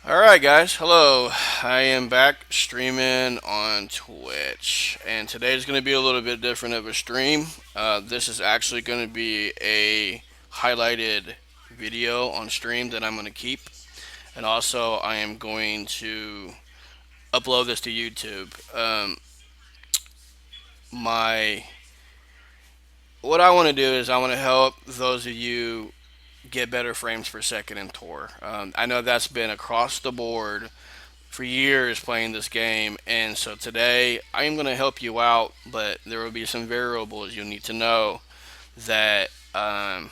Alright guys, hello. I am back streaming on Twitch, and today is going to be a little bit different of a stream. This is actually going to be a highlighted video on stream that I'm going to keep, and also I am going to upload this to YouTube. My What I want to do is I want to help those of you get better frames per second in Tor. I know that's been across the board for years playing this game, and so today I am going to help you out, but there will be some variables you'll need to know that that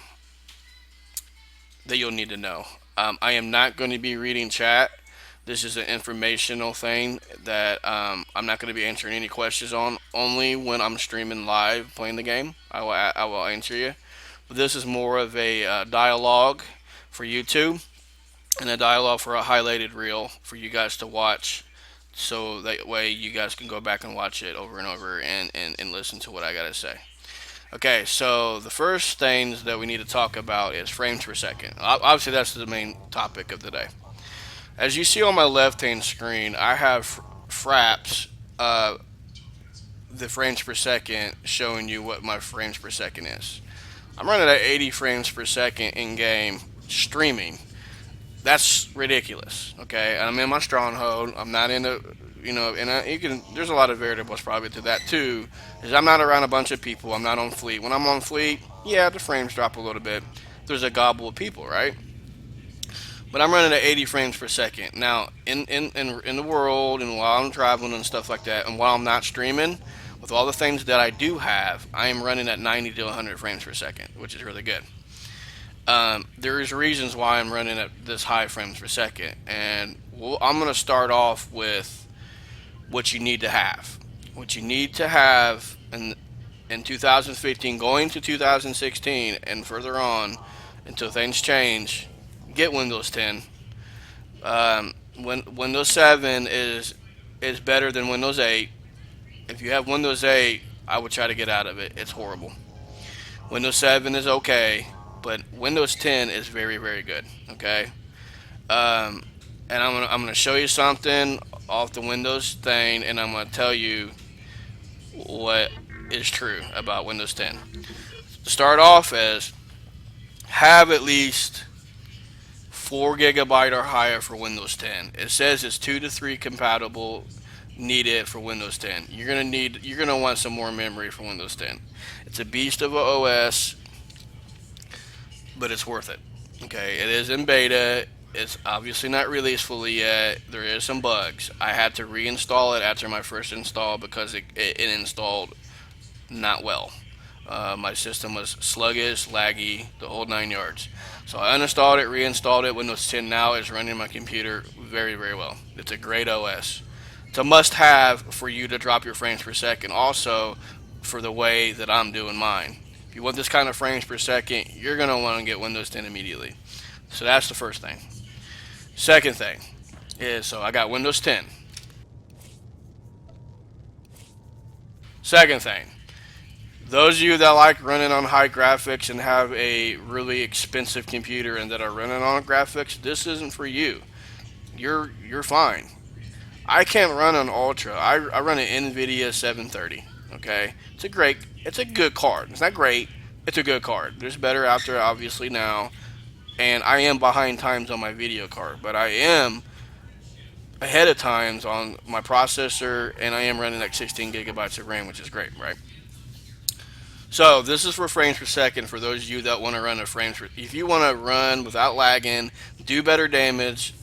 you'll need to know. I am not going to be reading chat. This is an informational thing that I'm not going to be answering any questions on. Only when I'm streaming live playing the game, I will answer you. But this is more of a dialogue for YouTube and a dialogue for a highlighted reel for you guys to watch, so that way you guys can go back and watch it over and over and listen to what I gotta say. Okay, so the first things that we need to talk about is frames per second. Obviously, that's the main topic of the day. As you see on my left hand screen, I have fraps, the frames per second, showing you what my frames per second is. I'm running at 80 frames per second in game streaming. That's ridiculous. Okay, and I'm in my stronghold. I'm not in the, and you can. There's a lot of variables probably to that too. Is I'm not around a bunch of people. I'm not on fleet. When I'm on fleet, yeah, the frames drop a little bit. There's a gobble of people, right? But I'm running at 80 frames per second now in the world, and while I'm traveling and stuff like that, and while I'm not streaming. With all the things that I do have, I am running at 90 to 100 frames per second, which is really good. There is reasons why I'm running at this high frames per second, and I'm going to start off with what you need to have. What you need to have in 2015, going to 2016, and further on until things change. Get Windows 10. When Windows 7 is better than Windows 8. If you have Windows 8, I would try to get out of it. It's horrible. Windows 7 is okay, but Windows 10 is very, very good. Okay, and I'm gonna show you something off the Windows thing, and I'm gonna tell you what is true about Windows 10. To start off as have at least 4 GB or higher for Windows 10. It says it's 2 to 3 compatible needed for Windows 10. You're gonna want some more memory for Windows 10. It's a beast of a OS, but it's worth it. Okay, it is in beta. It's obviously not released fully yet. There is some bugs. I had to reinstall it after my first install because it installed not well. My system was sluggish, laggy, the whole 9 yards. So I uninstalled it, reinstalled it. Windows 10 now is running my computer very, very well. It's a great OS. It's a must-have for you to drop your frames per second. Also, for the way that I'm doing mine. If you want this kind of frames per second, you're going to want to get Windows 10 immediately. So that's the first thing. Second thing is, so I got Windows 10. Second thing, those of you that like running on high graphics and have a really expensive computer and that are running on graphics, this isn't for you. You're fine. I can't run on Ultra. I run an NVIDIA 730. Okay, it's a good card. It's not great. It's a good card. There's better out there, obviously now, and I am behind times on my video card, but I am ahead of times on my processor, and I am running like 16 gigabytes of RAM, which is great, right? So this is for frames per second for those of you that want to run a frames per. If you want to run without lagging, do better damage,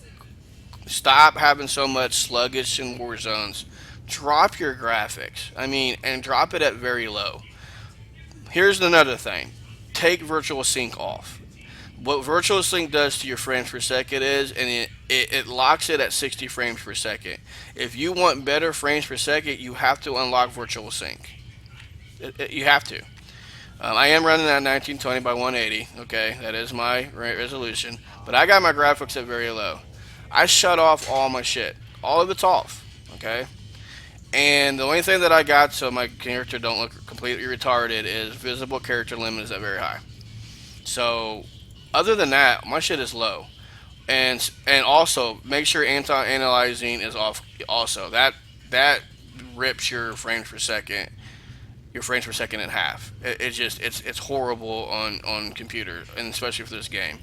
stop having so much sluggish in war zones. Drop your graphics. I mean, and drop it at very low. Here's another thing. Take virtual sync off. What virtual sync does to your frames per second is, and it locks it at 60 frames per second. If you want better frames per second, you have to unlock virtual sync. You have to. I am running at 1920 by 180. Okay, that is my resolution. But I got my graphics at very low. I shut off all my shit. All of it's off. Okay. And the only thing that I got so my character don't look completely retarded is visible character limit is at very high. So other than that, my shit is low. And also make sure anti-analyzing is off. Also, that rips your frames per second in half. It's just it's horrible on computer, and especially for this game.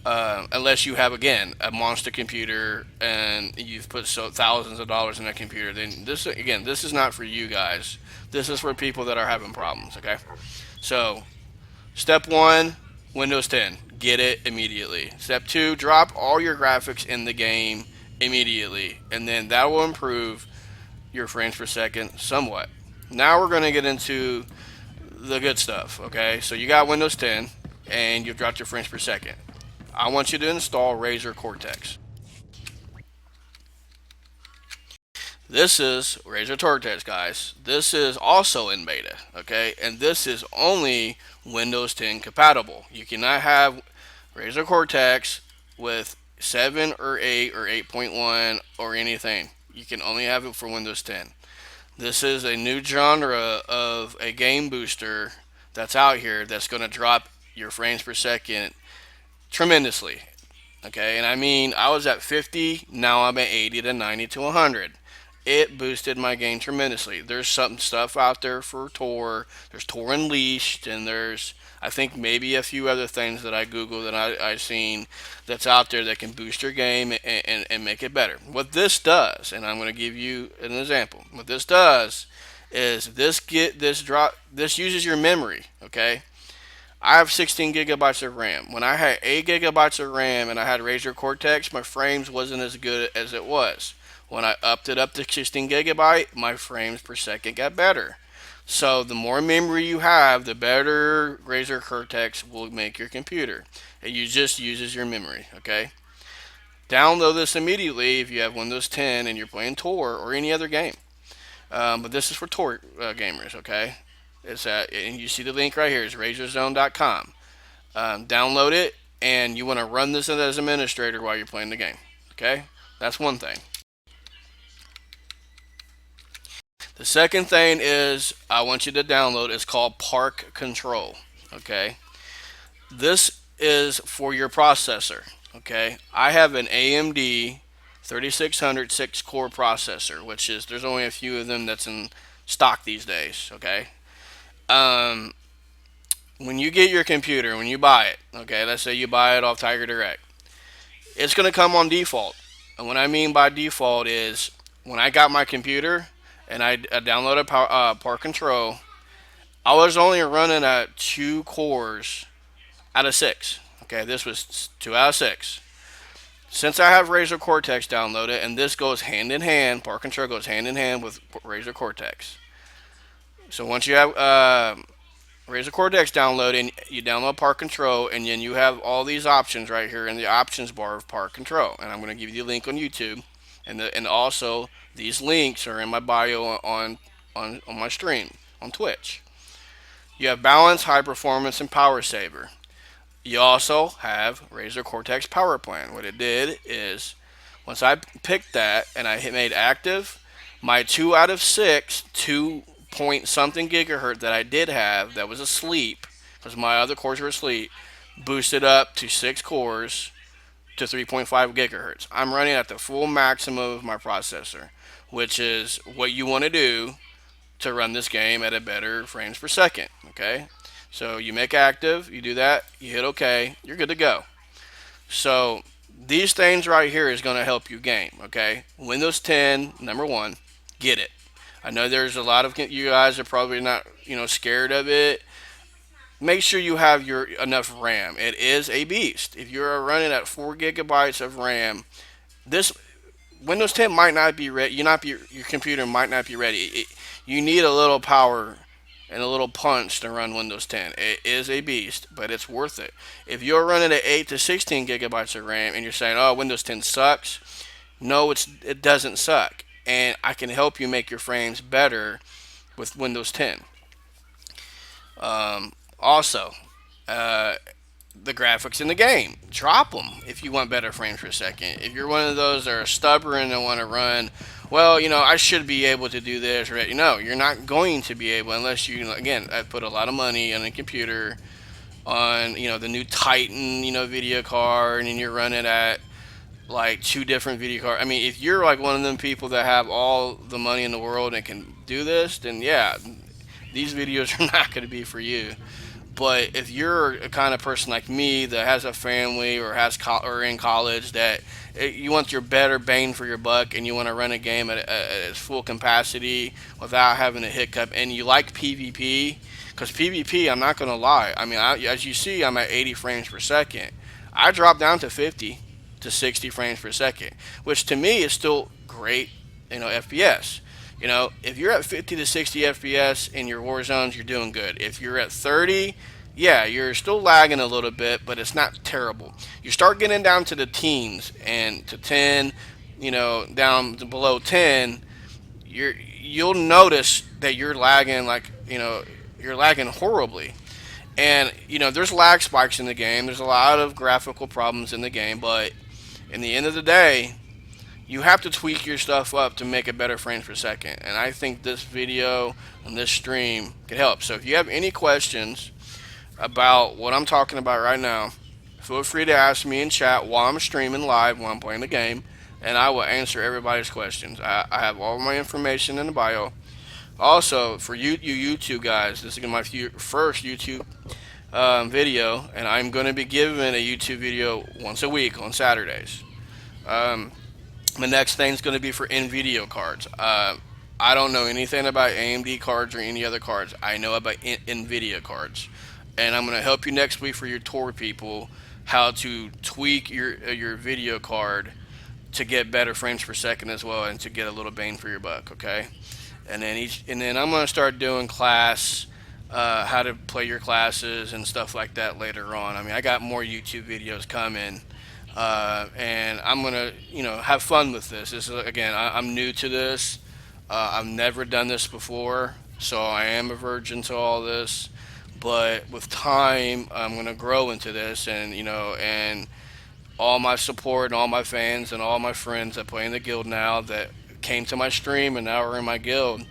Unless you have again a monster computer and you've put thousands of dollars in that computer, then this is not for you guys. This is for people that are having problems. Okay, so step one, Windows 10, get it immediately. Step two, drop all your graphics in the game immediately, and then that will improve your frames per second somewhat. Now we're going to get into the good stuff. Okay, so you got Windows 10 and you've dropped your frames per second. I want you to install Razer Cortex. This is Razer Cortex, guys. This is also in beta, okay? And this is only Windows 10 compatible. You cannot have Razer Cortex with 7 or 8 or 8.1 or anything. You can only have it for Windows 10. This is a new genre of a game booster that's out here that's going to drop your frames per second tremendously. Okay, and I mean, I was at 50, now I'm at 80 to 90 to 100. It boosted my game tremendously. There's some stuff out there for Tor. There's Tor Unleashed, and there's I think maybe a few other things that I Googled and I've seen that's out there that can boost your game and make it better. What this does, and I'm going to give you an example. What this does is this uses your memory. Okay, I have 16 gigabytes of RAM. When I had 8 gigabytes of RAM and I had Razer Cortex, my frames wasn't as good as it was. When I upped it up to 16 gigabyte, my frames per second got better. So the more memory you have, the better Razer Cortex will make your computer. It just uses your memory, okay? Download this immediately if you have Windows 10 and you're playing Tor or any other game. But this is for Tor gamers, okay? And you see the link right here. It's razorzone.com. Download it, and you want to run this as administrator while you're playing the game. Okay, that's one thing. The second thing is I want you to download. It's called Park Control. Okay, this is for your processor. Okay, I have an AMD 3600 6-core processor, which is there's only a few of them that's in stock these days. Okay, um, when you get your computer, when you buy it, okay, let's say you buy it off Tiger Direct, it's going to come on default. And what I mean by default is when I got my computer and I downloaded Park Control, I was only running at 2 cores out of 6. Okay, this was 2 out of 6. Since I have Razer Cortex downloaded, and this goes hand in hand, Park Control goes hand in hand with Razer Cortex. So once you have Razer Cortex downloading, you download Park Control, and then you have all these options right here in the options bar of Park Control. And I'm going to give you the link on YouTube, and also these links are in my bio on my stream on Twitch. You have balance, high performance, and power saver. You also have Razer Cortex Power Plan. What it did is once I picked that and I made active, my 2 out of 6, 2 point something gigahertz that I did have that was asleep because my other cores were asleep, boosted up to 6 cores to 3.5 gigahertz. I'm running at the full maximum of my processor, which is what you want to do to run this game at a better frames per second. Okay, so you make active, you do that, you hit OK, you're good to go. So these things right here is going to help you game. Okay, Windows 10, number one, get it. I know there's a lot of you guys are probably not, scared of it. Make sure you have your enough RAM. It is a beast. If you're running at 4 gigabytes of RAM, this Windows 10 might not be ready. Your computer might not be ready. You need a little power and a little punch to run Windows 10. It is a beast, but it's worth it. If you're running at 8 to 16 gigabytes of RAM and you're saying, "Oh, Windows 10 sucks," no, it doesn't suck, and I can help you make your frames better with Windows 10. Also, the graphics in the game, drop them if you want better frames per second. If you're one of those that are stubborn and want to run, well, I should be able to do this, right? No, you're not going to be able unless you, again, I put a lot of money in a computer on the new Titan video card, and you're running at like two different video cards. I mean, if you're like one of them people that have all the money in the world and can do this, then yeah, these videos are not going to be for you. But if you're a kind of person like me that has a family or or in college that you want your better bang for your buck and you want to run a game at its full capacity without having a hiccup, and you like PvP, because PvP, I'm not going to lie. I mean, as you see, I'm at 80 frames per second. I dropped down to 50 to 60 frames per second, which to me is still great, FPS. If you're at 50 to 60 FPS in your war zones, you're doing good. If you're at 30, yeah, you're still lagging a little bit, but it's not terrible. You start getting down to the teens and to 10, down to below 10, you'll notice that you're lagging like, you're lagging horribly. And, there's lag spikes in the game. There's a lot of graphical problems in the game, but in the end of the day, you have to tweak your stuff up to make it better frames per second. And I think this video and this stream can help. So if you have any questions about what I'm talking about right now, feel free to ask me in chat while I'm streaming live while I'm playing the game, and I will answer everybody's questions. I have all my information in the bio. Also, for you YouTube guys, this is my first YouTube video, and I'm going to be giving a YouTube video once a week on Saturdays. Um, the next thing is going to be for NVIDIA cards. I don't know anything about AMD cards or any other cards. I know about NVIDIA cards, and I'm going to help you next week for your tour people how to tweak your video card to get better frames per second as well, and to get a little bang for your buck. Okay, and then I'm going to start doing how to play your classes and stuff like that later on. I mean, I got more YouTube videos coming, and I'm gonna, have fun with this. This is, again, I'm new to this. I've never done this before, so I am a virgin to all this. But with time, I'm gonna grow into this, and and all my support and all my fans and all my friends that play in the guild now that came to my stream and now are in my guild.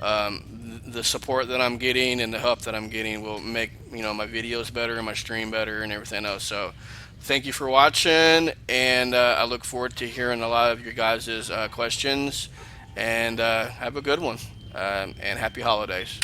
The support that I'm getting and the help that I'm getting will make my videos better and my stream better and everything else. So thank you for watching, and I look forward to hearing a lot of your guys' questions. And have a good one, and happy holidays.